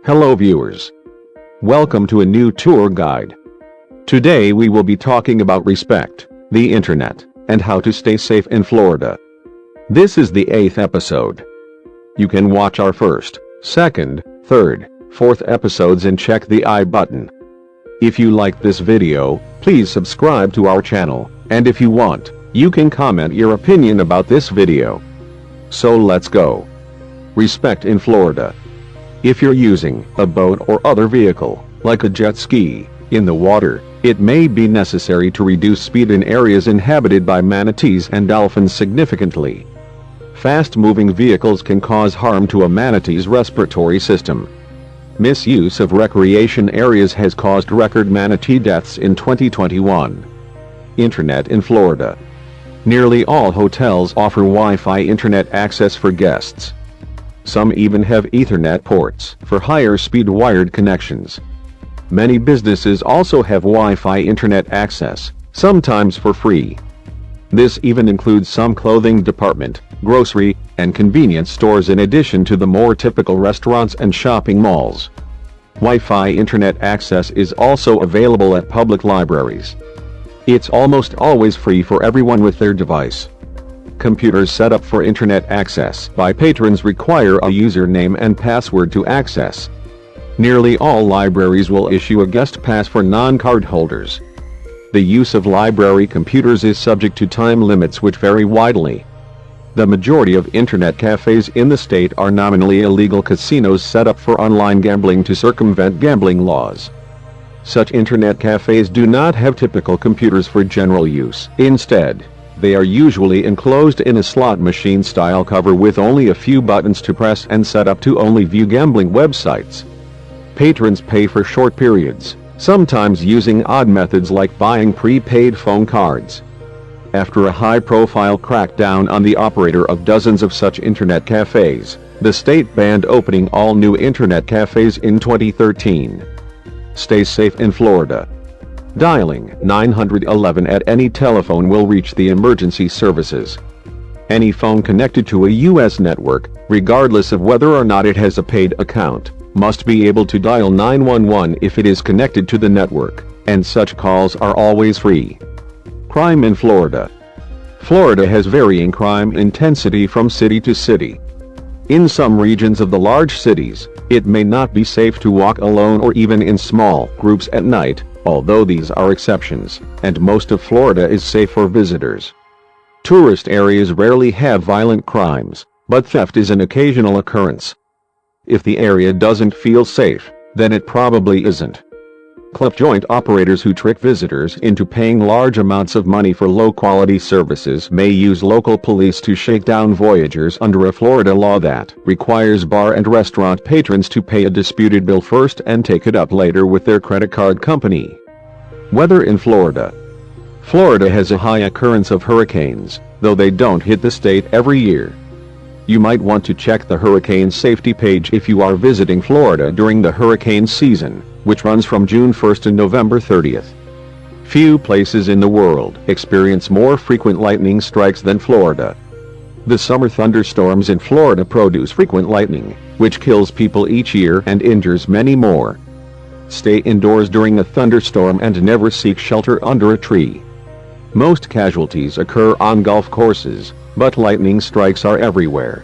Hello viewers. Welcome to a new tour guide. Today we will be talking about respect, the internet, and how to stay safe in Florida. This is the 8th episode. You can watch our first, second, third, fourth episodes and check the I button. If you like this video, please subscribe to our channel, and if you want, you can comment your opinion about this video. So let's go. Respect in Florida. If you're using a boat or other vehicle, like a jet ski, in the water, it may be necessary to reduce speed in areas inhabited by manatees and dolphins significantly. Fast-moving vehicles can cause harm to a manatee's respiratory system. Misuse of recreation areas has caused record manatee deaths in 2021. Internet in Florida. Nearly all hotels offer Wi-Fi internet access for guests. Some even have Ethernet ports for higher-speed wired connections. Many businesses also have Wi-Fi internet access, sometimes for free. This even includes some clothing department, grocery, and convenience stores in addition to the more typical restaurants and shopping malls. Wi-Fi internet access is also available at public libraries. It's almost always free for everyone with their device. Computers set up for internet access by patrons require a username and password to access. Nearly all libraries will issue a guest pass for non-card holders. The use of library computers is subject to time limits which vary widely. The majority of internet cafes in the state are nominally illegal casinos set up for online gambling to circumvent gambling laws. Such internet cafes do not have typical computers for general use. Instead, they are usually enclosed in a slot machine style cover with only a few buttons to press and set up to only view gambling websites. Patrons pay for short periods, sometimes using odd methods like buying prepaid phone cards. After a high-profile crackdown on the operator of dozens of such internet cafes, the state banned opening all new internet cafes in 2013. Stay safe in Florida. Dialing 911 at any telephone will reach the emergency services. Any phone connected to a U.S. network, regardless of whether or not it has a paid account, must be able to dial 911 if it is connected to the network, and such calls are always free. Crime in Florida. Florida has varying crime intensity from city to city. In some regions of the large cities, it may not be safe to walk alone or even in small groups at night, although these are exceptions, and most of Florida is safe for visitors. Tourist areas rarely have violent crimes, but theft is an occasional occurrence. If the area doesn't feel safe, then it probably isn't. Club joint operators who trick visitors into paying large amounts of money for low-quality services may use local police to shake down voyagers under a Florida law that requires bar and restaurant patrons to pay a disputed bill first and take it up later with their credit card company. Weather in Florida. Florida has a high occurrence of hurricanes, though they don't hit the state every year. You might want to check the hurricane safety page if you are visiting Florida during the hurricane season, which runs from June 1st to November 30th. Few places in the world experience more frequent lightning strikes than Florida. The summer thunderstorms in Florida produce frequent lightning, which kills people each year and injures many more. Stay indoors during a thunderstorm and never seek shelter under a tree. Most casualties occur on golf courses, but lightning strikes are everywhere.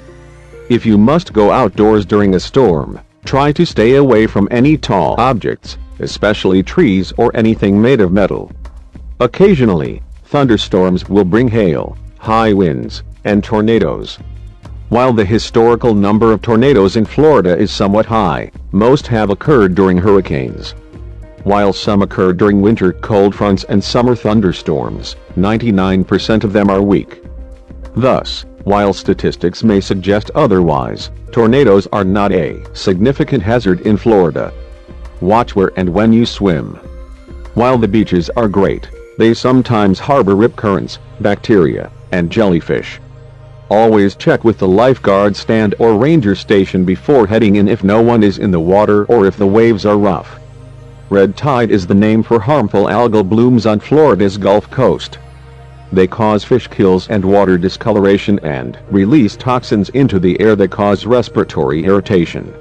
If you must go outdoors during a storm, try to stay away from any tall objects, especially trees or anything made of metal. Occasionally, thunderstorms will bring hail, high winds, and tornadoes. While the historical number of tornadoes in Florida is somewhat high, most have occurred during hurricanes. While some occur during winter cold fronts and summer thunderstorms, 99% of them are weak. Thus, while statistics may suggest otherwise, tornadoes are not a significant hazard in Florida. Watch where and when you swim. While the beaches are great, they sometimes harbor rip currents, bacteria, and jellyfish. Always check with the lifeguard stand or ranger station before heading in if no one is in the water or if the waves are rough. Red tide is the name for harmful algal blooms on Florida's Gulf Coast. They cause fish kills and water discoloration and release toxins into the air that cause respiratory irritation.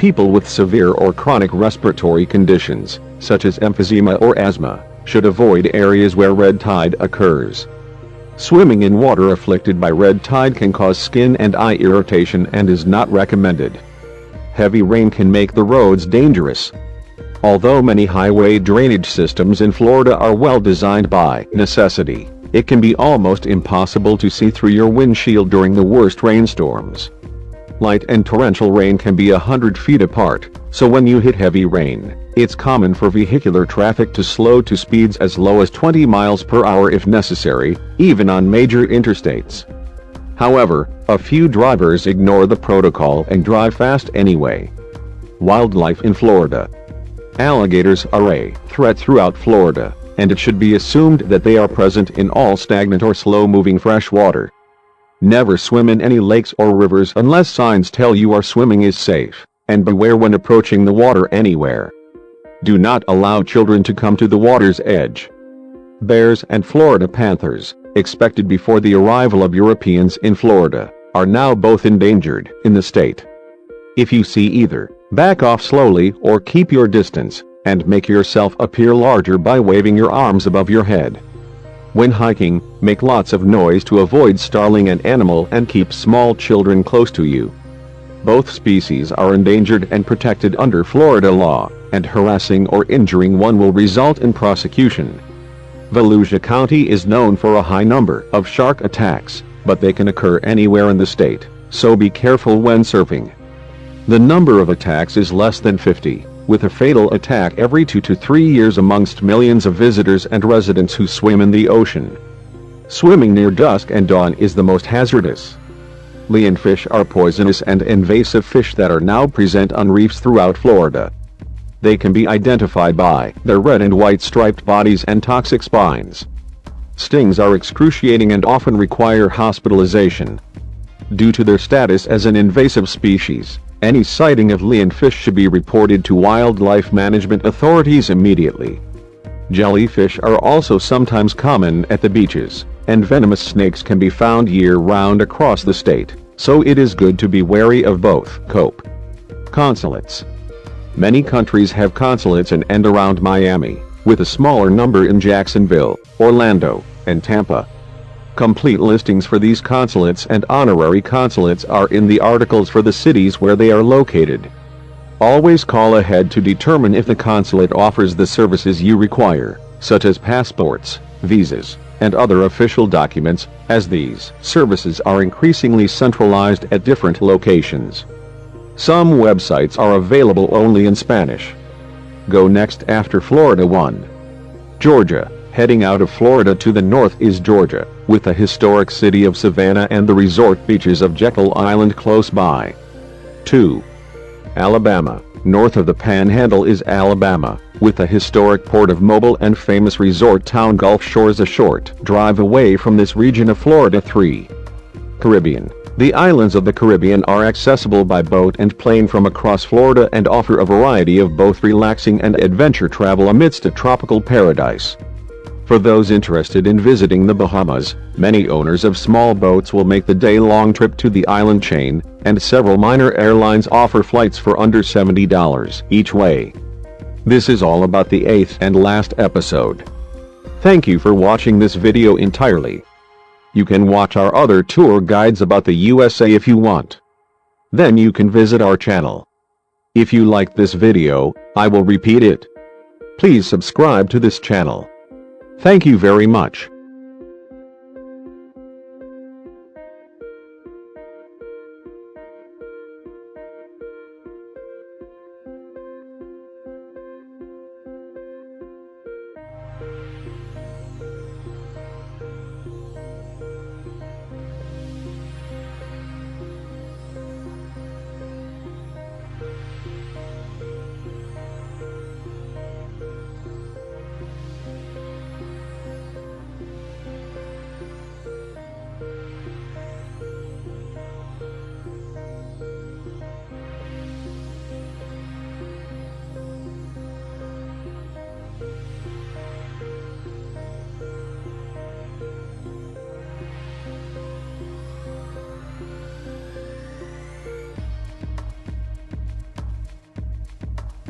People with severe or chronic respiratory conditions, such as emphysema or asthma, should avoid areas where red tide occurs. Swimming in water afflicted by red tide can cause skin and eye irritation and is not recommended. Heavy rain can make the roads dangerous. Although many highway drainage systems in Florida are well designed by necessity, it can be almost impossible to see through your windshield during the worst rainstorms. Light and torrential rain can be 100 feet apart, so when you hit heavy rain, it's common for vehicular traffic to slow to speeds as low as 20 miles per hour if necessary, even on major interstates. However, a few drivers ignore the protocol and drive fast anyway. Wildlife in Florida. Alligators are a threat throughout Florida, and it should be assumed that they are present in all stagnant or slow-moving fresh water. Never swim in any lakes or rivers unless signs tell you swimming is safe, and beware when approaching the water anywhere. Do not allow children to come to the water's edge. Bears and Florida panthers, expected before the arrival of Europeans in Florida, are now both endangered in the state. If you see either, back off slowly or keep your distance, and make yourself appear larger by waving your arms above your head. When hiking, make lots of noise to avoid startling an animal and keep small children close to you. Both species are endangered and protected under Florida law, and harassing or injuring one will result in prosecution. Volusia County is known for a high number of shark attacks, but they can occur anywhere in the state, so be careful when surfing. The number of attacks is less than 50, with a fatal attack every 2 to 3 years amongst millions of visitors and residents who swim in the ocean. Swimming near dusk and dawn is the most hazardous. Lionfish are poisonous and invasive fish that are now present on reefs throughout Florida. They can be identified by their red and white striped bodies and toxic spines. Stings are excruciating and often require hospitalization. Due to their status as an invasive species, any sighting of lionfish should be reported to wildlife management authorities immediately. Jellyfish are also sometimes common at the beaches, and venomous snakes can be found year-round across the state, so it is good to be wary of both. Consulates. Many countries have consulates in and around Miami, with a smaller number in Jacksonville, Orlando, and Tampa. Complete listings for these consulates and honorary consulates are in the articles for the cities where they are located. Always call ahead to determine if the consulate offers the services you require, such as passports, visas, and other official documents, as these services are increasingly centralized at different locations. Some websites are available only in Spanish. Go next after Florida 1. Georgia. Heading out of Florida to the north is Georgia, with the historic city of Savannah and the resort beaches of Jekyll Island close by. 2. Alabama. North of the Panhandle is Alabama, with the historic port of Mobile and famous resort town Gulf Shores a short drive away from this region of Florida. 3. Caribbean. The islands of the Caribbean are accessible by boat and plane from across Florida and offer a variety of both relaxing and adventure travel amidst a tropical paradise. For those interested in visiting the Bahamas, many owners of small boats will make the day-long trip to the island chain, and several minor airlines offer flights for under $70 each way. This is all about the 8th and last episode. Thank you for watching this video entirely. You can watch our other tour guides about the USA if you want. Then you can visit our channel. If you liked this video, I will repeat it. Please subscribe to this channel. Thank you very much.